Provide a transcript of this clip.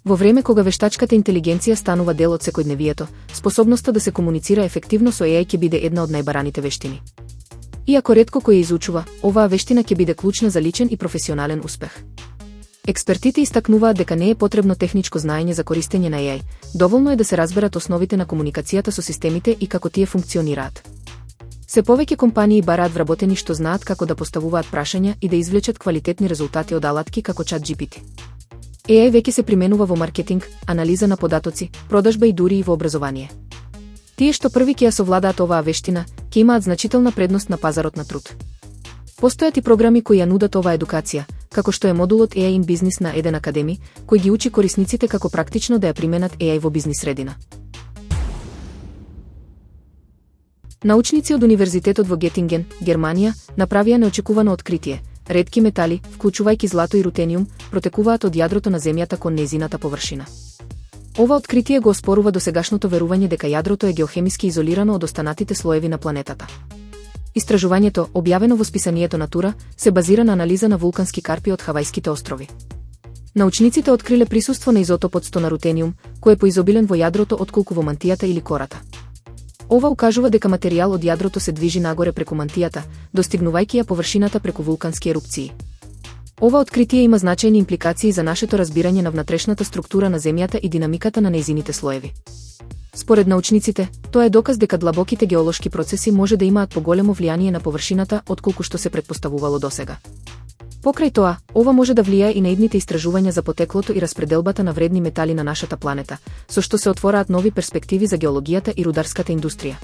Во време кога вештачката интелигенција станува дел од секојдневието, способноста да се комуницира ефективно со AI ќе биде една од најбараните вештини. Иако ретко кој ја изучува, оваа вештина ќе биде клучна за личен и професионален успех. Експертите истакнуваат дека не е потребно техничко знаење за користење на AI, доволно е да се разберат основите на комуникацијата со системите и како тие функционираат. Се повеќе компании бараат вработени што знаат како да поставуваат прашања и да извлечат квалитетни резултати од алатки како ChatGPT. AI веќе се применува во маркетинг, анализа на податоци, продажба и дури и во образование. Тие што први ќе ја совладаат оваа вештина, ќе имаат значителна предност на пазарот на труд. Постојат и програми кои ја нудат оваа едукација, како што е модулот AI in Business на Eden Academy, кој ги учи корисниците како практично да ја применат AI во бизнис средина. Научници од Универзитетот во Гетинген, Германија, направија неочекувано откритие. Ретки метали, вклучувајќи злато и рутениум, протекуваат од јадрото на Земјата кон нејзината површина. Ова откритие го оспорува досегашното верување дека јадрото е геохемиски изолирано од останатите слоеви на планетата. Истражувањето, објавено во списанието Натура, се базира на анализа на вулкански карпи од Хавајските острови. Научниците откриле присуство на изотопот 100 на рутениум, кој е поизобилен во јадрото отколку во мантијата или кората. Ова укажува дека материјал од јадрото се движи нагоре преку мантијата, достигнувајќи ја површината преку вулкански ерупции. Ова откритие има значајни импликации за нашето разбирање на внатрешната структура на Земјата и динамиката на нејзините слоеви. Според научниците, тоа е доказ дека длабоките геолошки процеси може да имаат поголемо влијание на површината отколку што се претпоставувало досега. Покрај тоа, ова може да влијае и на идните истражувања за потеклото и распределбата на вредни метали на нашата планета, со што се отвораат нови перспективи за геологијата и рударската индустрија.